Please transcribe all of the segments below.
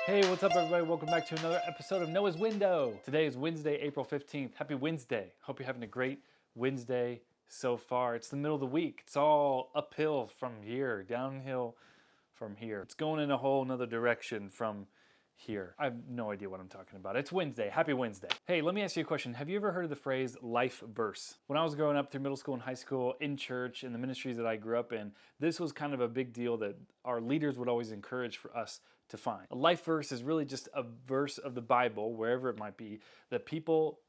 Hey, what's up, everybody? Welcome back to another episode of Noah's Window. Today is Wednesday, April 15th. Happy Wednesday. Hope you're having a great Wednesday so far. It's the middle of the week. It's all uphill from here, downhill from here. It's going in a whole nother direction from here. I have no idea what I'm talking about. It's Wednesday. Happy Wednesday. Hey, let me ask you a question. Have you ever heard of the phrase life verse? When I was growing up through middle school and high school, in church, in the ministries that I grew up in, this was kind of a big deal that our leaders would always encourage for us to find. A life verse is really just a verse of the Bible, wherever it might be, that people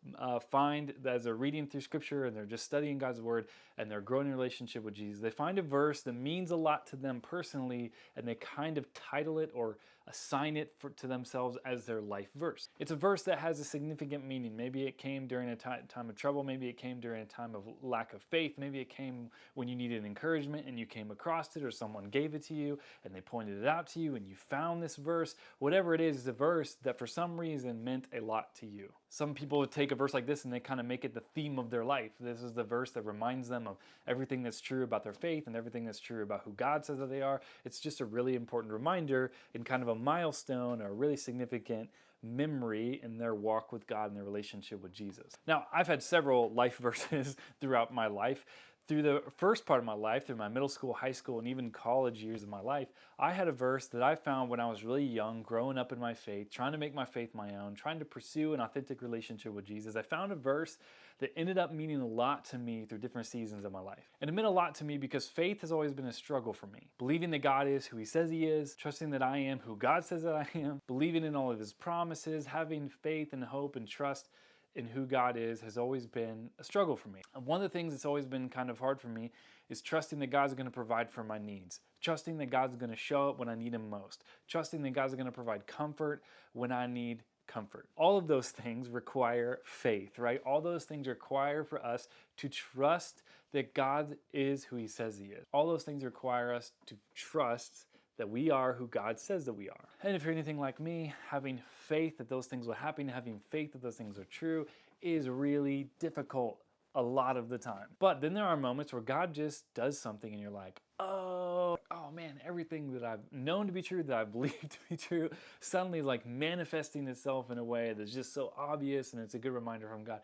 find as they're reading through Scripture and they're just studying God's Word and they're growing in relationship with Jesus. They find a verse that means a lot to them personally and they kind of title it or assign it to themselves as their life verse. It's a verse that has a significant meaning. Maybe it came during a time of trouble. Maybe it came during a time of lack of faith. Maybe it came when you needed encouragement and you came across it or someone gave it to you and they pointed it out to you and you found this verse. Whatever it is a verse that for some reason meant a lot to you. Some people would take a verse like this and they kind of make it the theme of their life. This is the verse that reminds them of everything that's true about their faith and everything that's true about who God says that they are. It's just a really important reminder and kind of a milestone or a really significant memory in their walk with God and their relationship with Jesus. Now, I've had several life verses throughout my life. Through the first part of my life, through my middle school, high school, and even college years of my life, I had a verse that I found when I was really young, growing up in my faith, trying to make my faith my own, trying to pursue an authentic relationship with Jesus. I found a verse that ended up meaning a lot to me through different seasons of my life. And it meant a lot to me because faith has always been a struggle for me. Believing that God is who He says He is, trusting that I am who God says that I am, believing in all of His promises, having faith and hope and trust in who God is has always been a struggle for me. And one of the things that's always been kind of hard for me is trusting that God's going to provide for my needs, trusting that God's going to show up when I need Him most, trusting that God's going to provide comfort when I need comfort. All of those things require faith, right? All those things require for us to trust that God is who He says He is. All those things require us to trust that we are who God says that we are. And if you're anything like me, having faith that those things will happen, having faith that those things are true, is really difficult a lot of the time. But then there are moments where God just does something and you're like, oh man, everything that I've known to be true, that I believe to be true, suddenly is like manifesting itself in a way that's just so obvious, and it's a good reminder from God.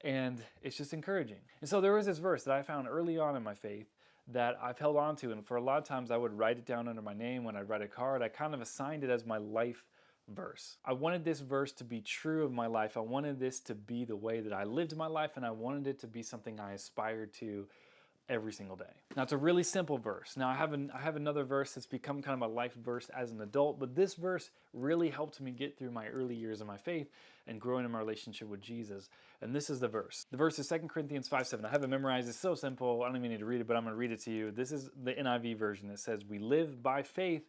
And it's just encouraging. And so there was this verse that I found early on in my faith that I've held on to, and for a lot of times I would write it down under my name when I'd write a card. I kind of assigned it as my life verse. I wanted this verse to be true of my life. I wanted this to be the way that I lived my life, and I wanted it to be something I aspired to every single day. Now, it's a really simple verse. Now, I have another verse that's become kind of a life verse as an adult, but this verse really helped me get through my early years of my faith and growing in my relationship with Jesus. And this is the verse. The verse is 2 Corinthians 5:7. I have it memorized. It's so simple. I don't even need to read it, but I'm going to read it to you. This is the NIV version. It says, "We live by faith,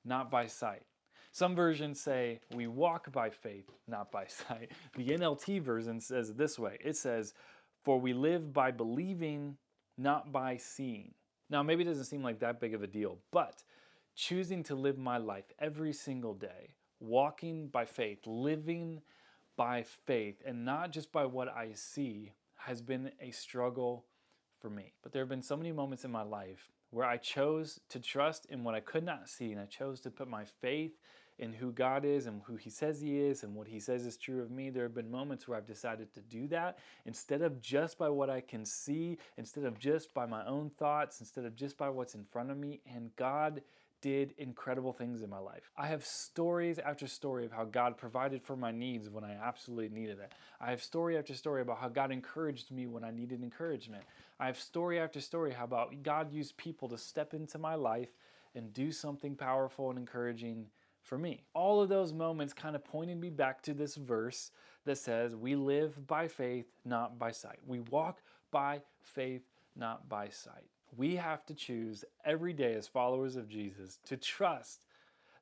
not by sight." Some versions say, "We walk by faith, not by sight." The NLT version says it this way. It says, "For we live by believing, not by seeing." Now, maybe it doesn't seem like that big of a deal, but choosing to live my life every single day, walking by faith, living by faith, and not just by what I see, has been a struggle for me. But there have been so many moments in my life where I chose to trust in what I could not see, and I chose to put my faith in who God is and who He says He is and what He says is true of me. There have been moments where I've decided to do that instead of just by what I can see, instead of just by my own thoughts, instead of just by what's in front of me, and God did incredible things in my life. I have stories after story of how God provided for my needs when I absolutely needed it. I have story after story about how God encouraged me when I needed encouragement. I have story after story how about God used people to step into my life and do something powerful and encouraging for me. All of those moments kind of pointed me back to this verse that says, "We live by faith, not by sight." We walk by faith, not by sight. We have to choose every day as followers of Jesus to trust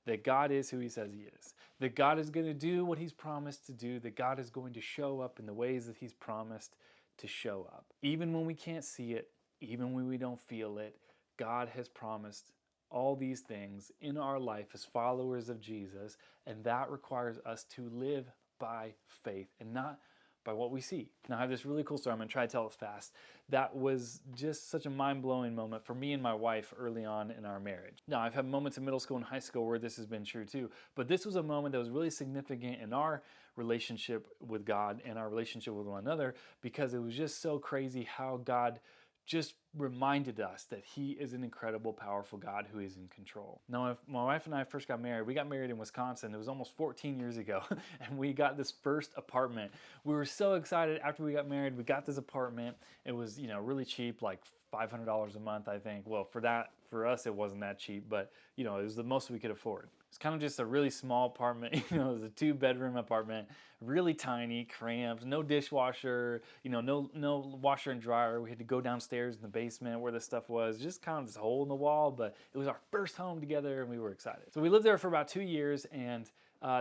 that God is who He says He is, that God is going to do what He's promised to do, that God is going to show up in the ways that He's promised to show up. Even when we can't see it, even when we don't feel it, God has promised all these things in our life as followers of Jesus, and that requires us to live by faith and not by what we see. Now I have this really cool story. I'm gonna try to tell it fast. That was just such a mind-blowing moment for me and my wife early on in our marriage. Now I've had moments in middle school and high school where this has been true too, but this was a moment that was really significant in our relationship with God and our relationship with one another, because it was just so crazy how God just reminded us that he is an incredible, powerful God who is in control. Now, if my wife and I first got married, we got married in Wisconsin. It was almost 14 years ago, and we got this first apartment. We were so excited after we got married. We got this apartment. It was, really cheap, like $500 a month, I think. Well, for us, it wasn't that cheap, but it was the most we could afford. It's kind of just a really small apartment. It was a 2-bedroom apartment, really tiny, cramped, no dishwasher, no washer and dryer. We had to go downstairs in the basement where the stuff was, just kind of this hole in the wall, but it was our first home together and we were excited. So we lived there for about 2 years, and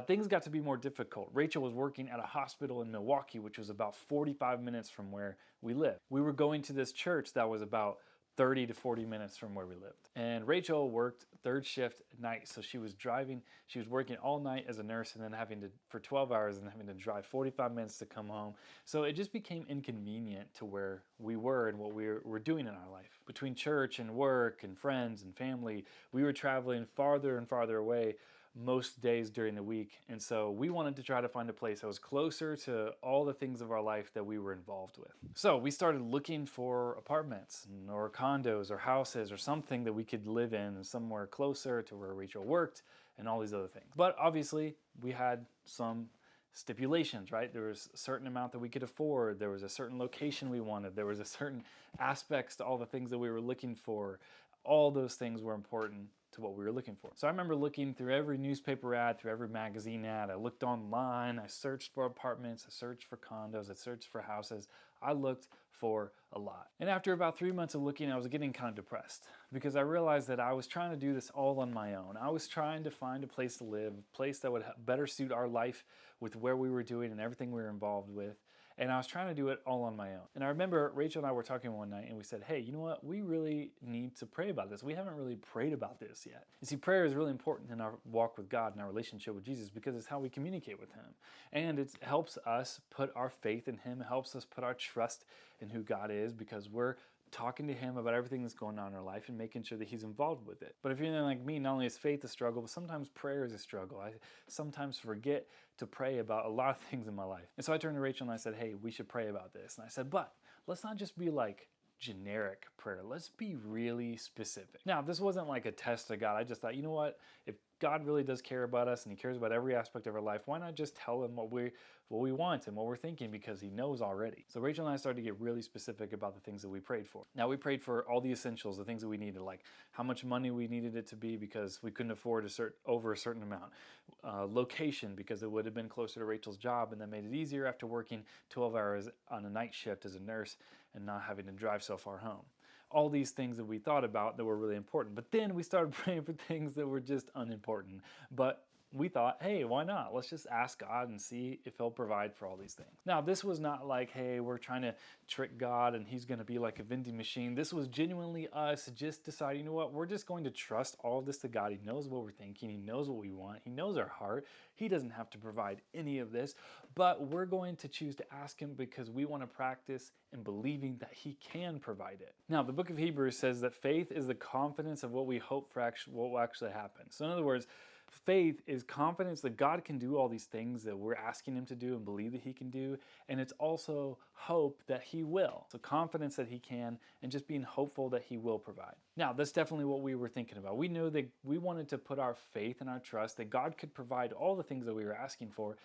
things got to be more difficult. Rachel was working at a hospital in Milwaukee, which was about 45 minutes from where we lived. We were going to this church that was about 30 to 40 minutes from where we lived. And Rachel worked third shift at night, so she was working all night as a nurse and then for 12 hours and having to drive 45 minutes to come home. So it just became inconvenient to where we were and what we were doing in our life. Between church and work and friends and family, we were traveling farther and farther away most days during the week. And so we wanted to try to find a place that was closer to all the things of our life that we were involved with. So we started looking for apartments or condos or houses or something that we could live in somewhere closer to where Rachel worked and all these other things. But obviously we had some stipulations, right? There was a certain amount that we could afford. There was a certain location we wanted. There was a certain aspects to all the things that we were looking for. All those things were important to what we were looking for. So I remember looking through every newspaper ad, through every magazine ad. I looked online, I searched for apartments, I searched for condos, I searched for houses. I looked for a lot. And after about 3 months of looking, I was getting kind of depressed because I realized that I was trying to do this all on my own. I was trying to find a place to live, a place that would better suit our life with where we were doing and everything we were involved with. And I was trying to do it all on my own. And I remember Rachel and I were talking one night and we said, hey, you know what? We really need to pray about this. We haven't really prayed about this yet. You see, prayer is really important in our walk with God and our relationship with Jesus because it's how we communicate with him. And it helps us put our faith in him. It helps us put our trust in who God is because we're talking to him about everything that's going on in our life and making sure that he's involved with it. But if you're anything like me, not only is faith a struggle, but sometimes prayer is a struggle. I sometimes forget to pray about a lot of things in my life. And so I turned to Rachel and I said, hey, we should pray about this. And I said, but let's not just be like generic prayer. Let's be really specific. Now, this wasn't like a test of God. I just thought, you know what? If God really does care about us and he cares about every aspect of our life, why not just tell him what we want and what we're thinking, because he knows already. So Rachel and I started to get really specific about the things that we prayed for. Now we prayed for all the essentials, the things that we needed, like how much money we needed it to be because we couldn't afford over a certain amount. Location, because it would have been closer to Rachel's job and that made it easier after working 12 hours on a night shift as a nurse and not having to drive so far home. All these things that we thought about that were really important. But then we started praying for things that were just unimportant. But we thought, hey, why not? Let's just ask God and see if he'll provide for all these things. Now, this was not like, hey, we're trying to trick God and he's going to be like a vending machine. This was genuinely us just deciding, you know what, we're just going to trust all of this to God. He knows what we're thinking. He knows what we want. He knows our heart. He doesn't have to provide any of this, but we're going to choose to ask him because we want to practice in believing that he can provide it. Now, the book of Hebrews says that faith is the confidence of what we hope for what will actually happen. So in other words, faith is confidence that God can do all these things that we're asking him to do and believe that he can do. And it's also hope that he will. So confidence that he can and just being hopeful that he will provide. Now, that's definitely what we were thinking about. We knew that we wanted to put our faith and our trust that God could provide all the things that we were asking for,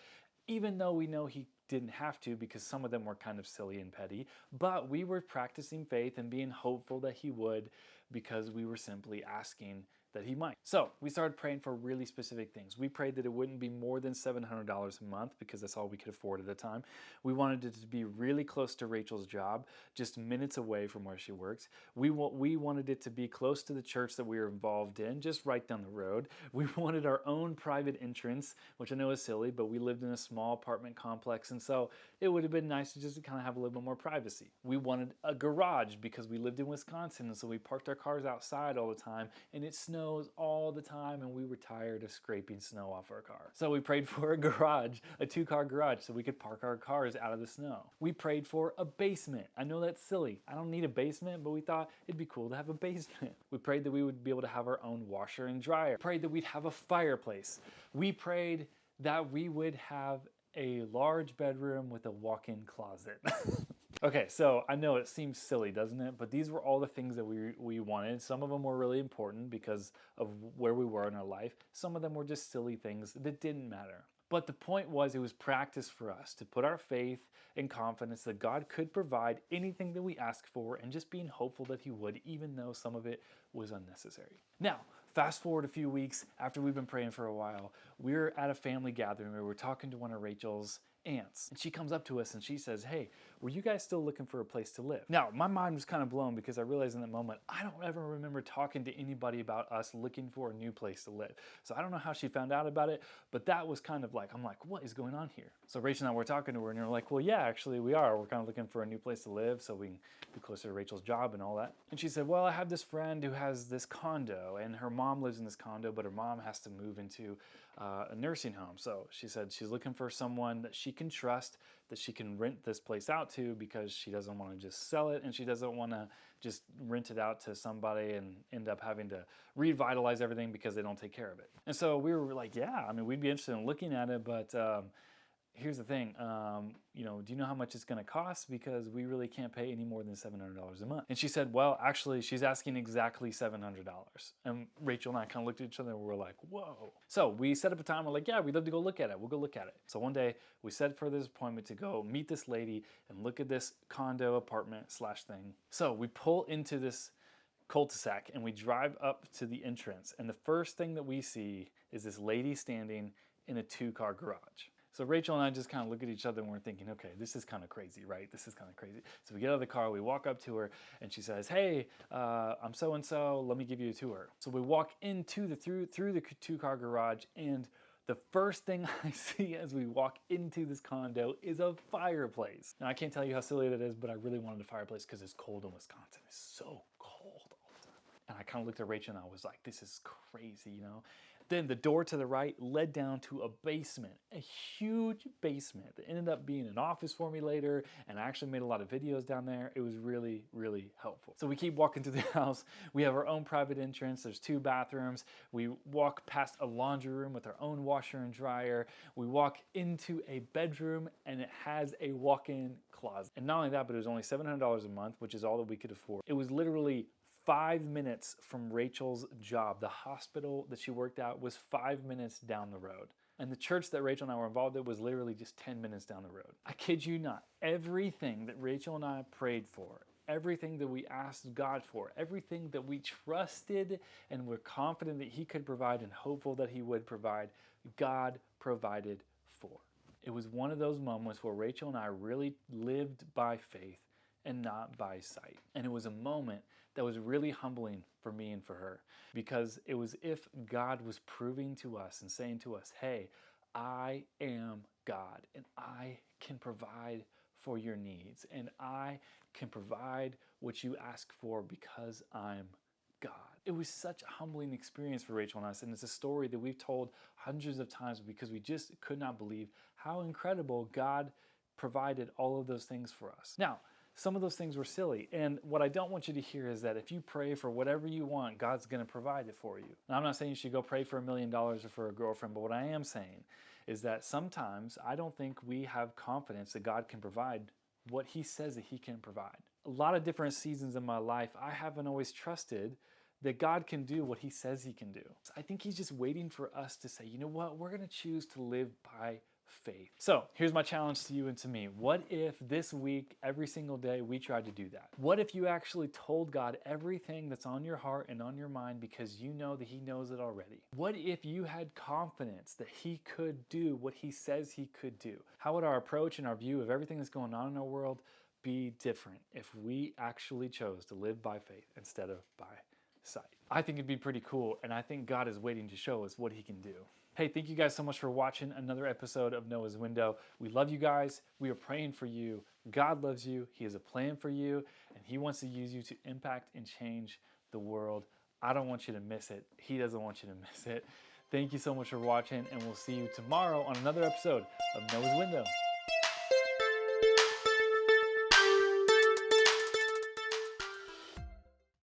even though we know he didn't have to because some of them were kind of silly and petty. But we were practicing faith and being hopeful that he would because we were simply asking that he might. So we started praying for really specific things. We prayed that it wouldn't be more than $700 a month because that's all we could afford at the time. We wanted it to be really close to Rachel's job, just minutes away from where she works. We wanted it to be close to the church that we were involved in, just right down the road. We wanted our own private entrance, which I know is silly, but we lived in a small apartment complex, and so it would have been nice to just kind of have a little bit more privacy. We wanted a garage because we lived in Wisconsin, and so we parked our cars outside all the time, and it snowed snows all the time and we were tired of scraping snow off our car. So we prayed for a garage, a 2-car garage, so we could park our cars out of the snow. We prayed for a basement. I know that's silly. I don't need a basement, but we thought it'd be cool to have a basement. We prayed that we would be able to have our own washer and dryer. Prayed that we'd have a fireplace. We prayed that we would have a large bedroom with a walk-in closet. Okay, so I know it seems silly, doesn't it? But these were all the things that we wanted. Some of them were really important because of where we were in our life. Some of them were just silly things that didn't matter. But the point was, it was practice for us to put our faith and confidence that God could provide anything that we asked for, and just being hopeful that He would, even though some of it was unnecessary. Now, fast forward a few weeks after we've been praying for a while, we're at a family gathering where we're talking to one of Rachel's aunts, and she comes up to us and she says, "Hey, were you guys still looking for a place to live?" Now, my mind was kind of blown because I realized in that moment, I don't ever remember talking to anybody about us looking for a new place to live. So I don't know how she found out about it, but that was kind of like, I'm like, what is going on here? So Rachel and I were talking to her and we're like, well, yeah, actually we are. We're kind of looking for a new place to live so we can be closer to Rachel's job and all that. And she said, well, I have this friend who has this condo and her mom lives in this condo, but her mom has to move into a nursing home. So she said she's looking for someone that she can trust, that she can rent this place out to, because she doesn't want to just sell it and she doesn't want to just rent it out to somebody and end up having to revitalize everything because they don't take care of it. And so we were like, yeah, I mean, we'd be interested in looking at it, but here's the thing, do you know how much it's going to cost? Because we really can't pay any more than $700 a month. And she said, well, actually, she's asking exactly $700. And Rachel and I kind of looked at each other and we were like, whoa. So we set up a time. We're like, yeah, we'd love to go look at it. We'll go look at it. So one day we set for this appointment to go meet this lady and look at this condo apartment / thing. So we pull into this cul-de-sac and we drive up to the entrance. And the first thing that we see is this lady standing in a 2-car garage. So Rachel and I just kind of look at each other and we're thinking, okay, this is kind of crazy, right? This is kind of crazy. So we get out of the car, we walk up to her and she says, hey, I'm so-and-so, let me give you a tour. So we walk into through the 2-car garage, and the first thing I see as we walk into this condo is a fireplace. Now I can't tell you how silly that is, but I really wanted a fireplace because it's cold in Wisconsin. It's so cold all the time. And I kind of looked at Rachel and I was like, this is crazy, you know? Then the door to the right led down to a basement, a huge basement that ended up being an office for me later, and I actually made a lot of videos down there. It was really, really helpful. So we keep walking through the house. We have our own private entrance. There's 2 bathrooms. We walk past a laundry room with our own washer and dryer. We walk into a bedroom and it has a walk-in closet. And not only that, but it was only $700 a month, which is all that we could afford. It was literally 5 minutes from Rachel's job. The hospital that she worked at was 5 minutes down the road. And the church that Rachel and I were involved in was literally just 10 minutes down the road. I kid you not, everything that Rachel and I prayed for, everything that we asked God for, everything that we trusted and were confident that He could provide and hopeful that He would provide, God provided for. It was one of those moments where Rachel and I really lived by faith and not by sight. And it was a moment that was really humbling for me and for her, because it was if God was proving to us and saying to us, hey, I am God and I can provide for your needs and I can provide what you ask for because I'm God. It was such a humbling experience for Rachel and us, and it's a story that we've told hundreds of times because we just could not believe how incredible God provided all of those things for us. Now, some of those things were silly, and what I don't want you to hear is that if you pray for whatever you want, God's going to provide it for you. Now, I'm not saying you should go pray for $1 million or for a girlfriend, but what I am saying is that sometimes I don't think we have confidence that God can provide what He says that He can provide. A lot of different seasons in my life, I haven't always trusted that God can do what He says He can do. So I think He's just waiting for us to say, you know what, we're going to choose to live by faith. So here's my challenge to you and to me. What if this week, every single day, we tried to do that? What if you actually told God everything that's on your heart and on your mind because you know that He knows it already? What if you had confidence that He could do what He says He could do? How would our approach and our view of everything that's going on in our world be different if we actually chose to live by faith instead of by sight? I think it'd be pretty cool, and I think God is waiting to show us what He can do. Hey, thank you guys so much for watching another episode of Noah's Window. We love you guys. We are praying for you. God loves you. He has a plan for you, and He wants to use you to impact and change the world I don't want you to miss it. He doesn't want you to miss it. Thank you so much for watching, and we'll see you tomorrow on another episode of Noah's Window.